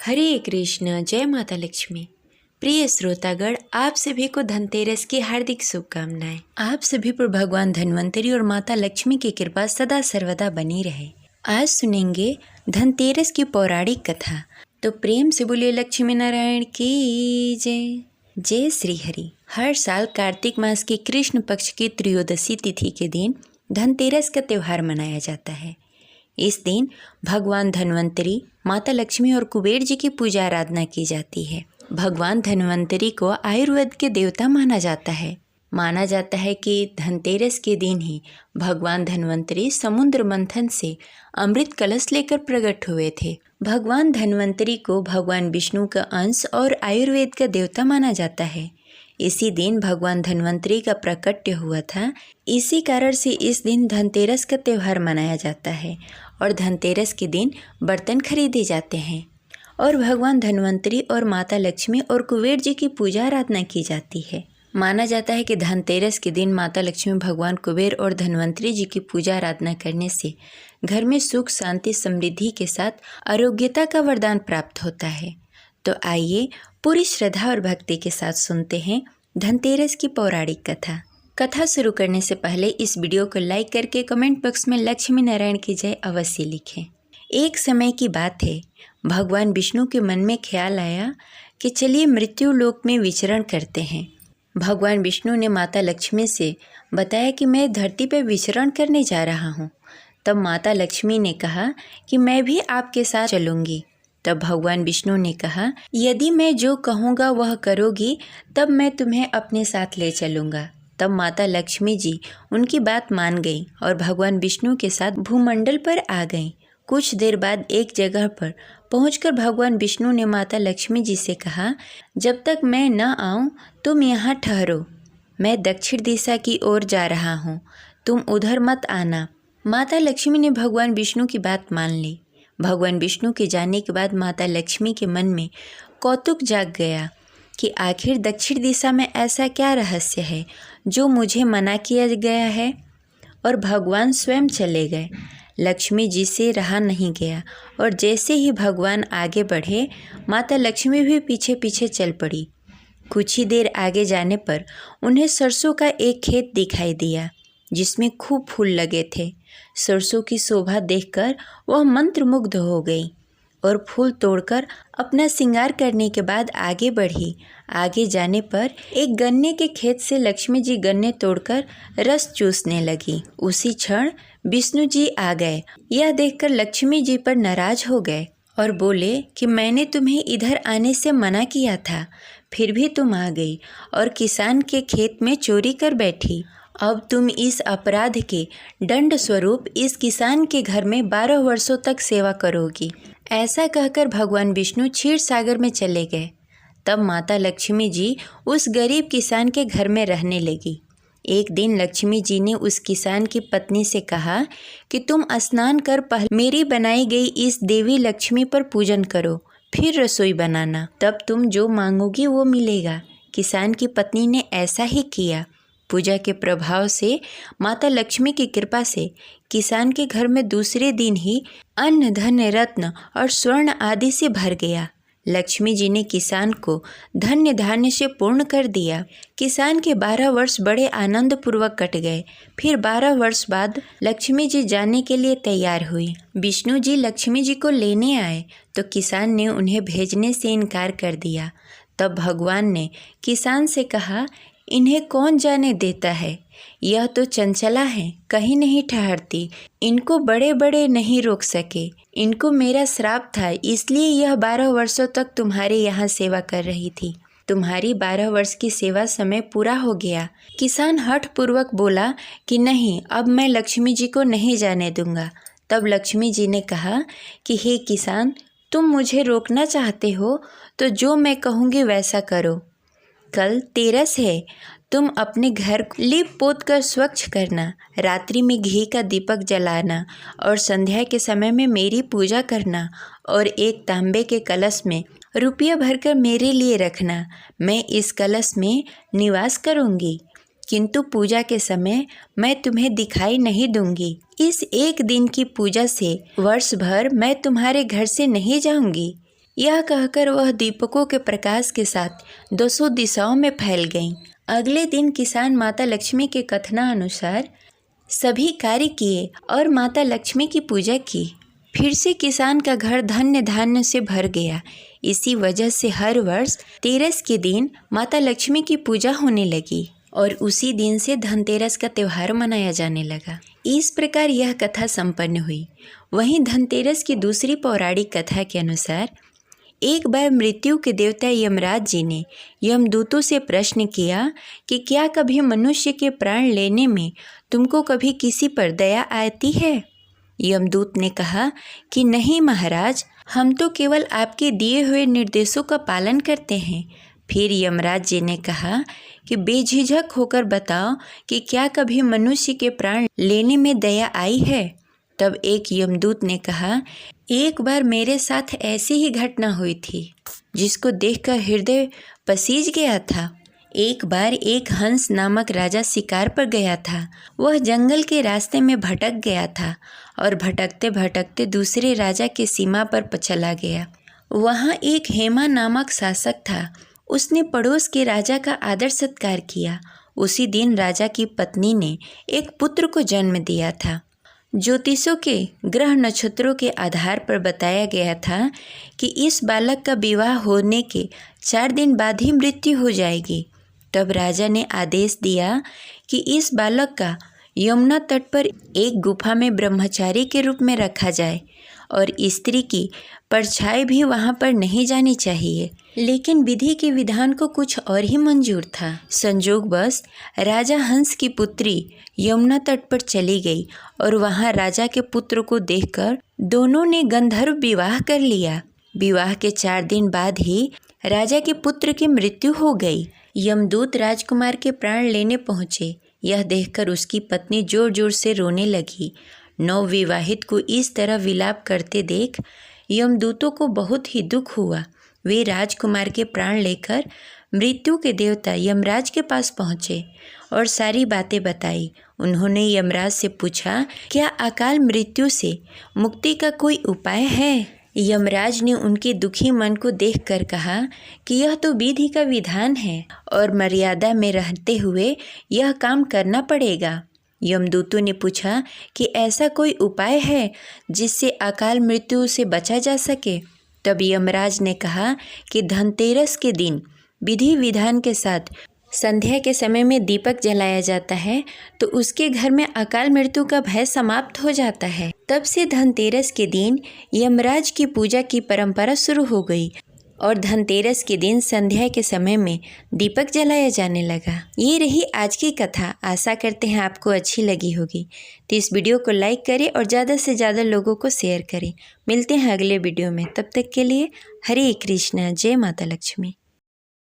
हरे कृष्ण। जय माता लक्ष्मी। प्रिय श्रोतागण, आप सभी को धनतेरस की हार्दिक शुभकामनाएं। आप सभी पर भगवान धन्वंतरी और माता लक्ष्मी की कृपा सदा सर्वदा बनी रहे। आज सुनेंगे धनतेरस की पौराणिक कथा। तो प्रेम से बोलिए लक्ष्मी नारायण की जय। जय श्री हरि। हर साल कार्तिक मास की कृष्ण पक्ष की त्रयोदशी तिथि के दिन धनतेरस का त्यौहार मनाया जाता है। इस दिन भगवान धन्वंतरी, माता लक्ष्मी और कुबेर जी की पूजा आराधना की जाती है। भगवान धन्वंतरी को आयुर्वेद के देवता माना जाता है। माना जाता है कि धनतेरस के दिन ही भगवान धन्वंतरी समुद्र मंथन से अमृत कलश लेकर प्रकट हुए थे। भगवान धन्वंतरी को भगवान विष्णु का अंश और आयुर्वेद का देवता माना जाता है। इसी दिन भगवान धन्वंतरी का प्रकट्य हुआ था। इसी कारण से इस दिन धनतेरस का त्यौहार मनाया जाता है और धनतेरस के दिन बर्तन खरीदे जाते हैं और भगवान धन्वंतरी और माता लक्ष्मी और कुबेर जी की पूजा आराधना की जाती है। माना जाता है कि धनतेरस के दिन माता लक्ष्मी, भगवान कुबेर और धन्वंतरी जी की पूजा आराधना करने से घर में सुख, शांति, समृद्धि के साथ आरोग्यता का वरदान प्राप्त होता है। तो आइए पूरी श्रद्धा और भक्ति के साथ सुनते हैं धनतेरस की पौराणिक कथा। कथा शुरू करने से पहले इस वीडियो को लाइक करके कमेंट बॉक्स में लक्ष्मी नारायण की जय अवश्य लिखें। एक समय की बात है, भगवान विष्णु के मन में ख्याल आया कि चलिए मृत्यु लोक में विचरण करते हैं। भगवान विष्णु ने माता लक्ष्मी से बताया कि मैं धरती पर विचरण करने जा रहा हूँ। तब माता लक्ष्मी ने कहा कि मैं भी आपके साथ चलूँगी। तब भगवान विष्णु ने कहा, यदि मैं जो कहूँगा वह करोगी तब मैं तुम्हें अपने साथ ले चलूँगा। तब माता लक्ष्मी जी उनकी बात मान गई और भगवान विष्णु के साथ भूमंडल पर आ गईं। कुछ देर बाद एक जगह पर पहुंचकर भगवान विष्णु ने माता लक्ष्मी जी से कहा, जब तक मैं न आऊं तुम यहाँ ठहरो। मैं दक्षिण दिशा की ओर जा रहा हूँ, तुम उधर मत आना। माता लक्ष्मी ने भगवान विष्णु की बात मान ली। भगवान विष्णु के जाने के बाद माता लक्ष्मी के मन में कौतूक जाग गया कि आखिर दक्षिण दिशा में ऐसा क्या रहस्य है जो मुझे मना किया गया है। और भगवान स्वयं चले गए। लक्ष्मी जी से रहा नहीं गया और जैसे ही भगवान आगे बढ़े, माता लक्ष्मी भी पीछे पीछे चल पड़ी। कुछ ही देर आगे जाने पर उन्हें सरसों का एक खेत दिखाई दिया जिसमें खूब फूल लगे थे। सरसों की शोभा देखकर वह मंत्रमुग्ध हो गई और फूल तोड़कर अपना श्रृंगार करने के बाद आगे बढ़ी। आगे जाने पर एक गन्ने के खेत से लक्ष्मी जी गन्ने तोड़कर रस चूसने लगी। उसी क्षण विष्णु जी आ गए। यह देखकर लक्ष्मी जी पर नाराज हो गए और बोले कि मैंने तुम्हें इधर आने से मना किया था, फिर भी तुम आ गई और किसान के खेत में चोरी कर बैठी। अब तुम इस अपराध के दंड स्वरूप इस किसान के घर में 12 वर्षों तक सेवा करोगी। ऐसा कहकर भगवान विष्णु क्षीर सागर में चले गए। तब माता लक्ष्मी जी उस गरीब किसान के घर में रहने लगी। एक दिन लक्ष्मी जी ने उस किसान की पत्नी से कहा कि तुम स्नान कर पहले मेरी बनाई गई इस देवी लक्ष्मी पर पूजन करो, फिर रसोई बनाना, तब तुम जो मांगोगी वो मिलेगा। किसान की पत्नी ने ऐसा ही किया। पूजा के प्रभाव से माता लक्ष्मी की कृपा से किसान के घर में दूसरे दिन ही अन्न, धन, रत्न और स्वर्ण आदि से भर गया। लक्ष्मी जी ने किसान को धन्य धान्य से पूर्ण कर दिया। किसान के 12 वर्ष बड़े आनंद पूर्वक कट गए। फिर 12 वर्ष बाद लक्ष्मी जी जाने के लिए तैयार हुई। विष्णु जी लक्ष्मी जी को लेने आए तो किसान ने उन्हें भेजने से इनकार कर दिया। तब भगवान ने किसान से कहा, इन्हें कौन जाने देता है, यह तो चंचला है, कहीं नहीं ठहरती, इनको बड़े बड़े नहीं रोक सके। इनको मेरा श्राप था, इसलिए यह 12 वर्षों तक तुम्हारे यहाँ सेवा कर रही थी। तुम्हारी 12 वर्ष की सेवा समय पूरा हो गया। किसान हठ पूर्वक बोला कि नहीं, अब मैं लक्ष्मी जी को नहीं जाने दूंगा। तब लक्ष्मी जी ने कहा कि हे किसान, तुम मुझे रोकना चाहते हो तो जो मैं कहूँगी वैसा करो। कल तेरस है, तुम अपने घर को लीप पोत कर स्वच्छ करना, रात्रि में घी का दीपक जलाना और संध्या के समय में मेरी पूजा करना और एक तांबे के कलश में रुपया भरकर मेरे लिए रखना। मैं इस कलश में निवास करूँगी, किंतु पूजा के समय मैं तुम्हें दिखाई नहीं दूंगी। इस एक दिन की पूजा से वर्ष भर मैं तुम्हारे घर से नहीं जाऊंगी। यह कहकर वह दीपकों के प्रकाश के साथ 200 दिशाओं में फैल गईं। अगले दिन किसान माता लक्ष्मी के कथनानुसार सभी कार्य किए और माता लक्ष्मी की पूजा की। फिर से किसान का घर धन्य धान्य से भर गया। इसी वजह से हर वर्ष धनतेरस के दिन माता लक्ष्मी की पूजा होने लगी और उसी दिन से धनतेरस का त्यौहार मनाया जाने लगा। इस प्रकार यह कथा संपन्न हुई। वहीं धनतेरस की दूसरी पौराणिक कथा के अनुसार एक बार मृत्यु के देवता यमराज जी ने यमदूतों से प्रश्न किया कि क्या कभी मनुष्य के प्राण लेने में तुमको कभी किसी पर दया आती है? यमदूत ने कहा कि नहीं महाराज, हम तो केवल आपके दिए हुए निर्देशों का पालन करते हैं। फिर यमराज जी ने कहा कि बेझिझक होकर बताओ कि क्या कभी मनुष्य के प्राण लेने में दया आई है? तब एक यमदूत ने कहा, एक बार मेरे साथ ऐसी ही घटना हुई थी जिसको देखकर हृदय पसीज गया था। एक बार एक हंस नामक राजा शिकार पर गया था। वह जंगल के रास्ते में भटक गया था और भटकते भटकते दूसरे राजा के सीमा पर चला गया। वहाँ एक हेमा नामक शासक था। उसने पड़ोस के राजा का आदर सत्कार किया। उसी दिन राजा की पत्नी ने एक पुत्र को जन्म दिया था। ज्योतिषों के ग्रह नक्षत्रों के आधार पर बताया गया था कि इस बालक का विवाह होने के 4 दिन बाद ही मृत्यु हो जाएगी। तब राजा ने आदेश दिया कि इस बालक का यमुना तट पर एक गुफा में ब्रह्मचारी के रूप में रखा जाए और स्त्री की परछाई भी वहां पर नहीं जानी चाहिए। लेकिन विधि के विधान को कुछ और ही मंजूर था। संजोगवश राजा हंस की पुत्री यमुना तट पर चली गई और वहां राजा के पुत्र को देखकर दोनों ने गंधर्व विवाह कर लिया। विवाह के 4 दिन बाद ही राजा के पुत्र की मृत्यु हो गई। यमदूत राजकुमार के प्राण लेने पहुँचे। यह देखकर उसकी पत्नी जोर जोर से रोने लगी। नवविवाहित को इस तरह विलाप करते देख यमदूतों को बहुत ही दुख हुआ। वे राजकुमार के प्राण लेकर मृत्यु के देवता यमराज के पास पहुँचे और सारी बातें बताई। उन्होंने यमराज से पूछा, क्या अकाल मृत्यु से मुक्ति का कोई उपाय है? यमराज ने उनके दुखी मन को देखकर कहा कि यह तो विधि का विधान है और मर्यादा में रहते हुए यह काम करना पड़ेगा। यमदूतों ने पूछा कि ऐसा कोई उपाय है जिससे अकाल मृत्यु से बचा जा सके? तब यमराज ने कहा कि धनतेरस के दिन विधि विधान के साथ संध्या के समय में दीपक जलाया जाता है तो उसके घर में अकाल मृत्यु का भय समाप्त हो जाता है। तब से धनतेरस के दिन यमराज की पूजा की परंपरा शुरू हो गई और धनतेरस के दिन संध्या के समय में दीपक जलाया जाने लगा। ये रही आज की कथा। आशा करते हैं आपको अच्छी लगी होगी। तो इस वीडियो को लाइक करें और ज़्यादा से ज़्यादा लोगों को शेयर करें। मिलते हैं अगले वीडियो में। तब तक के लिए हरे कृष्णा, जय माता लक्ष्मी।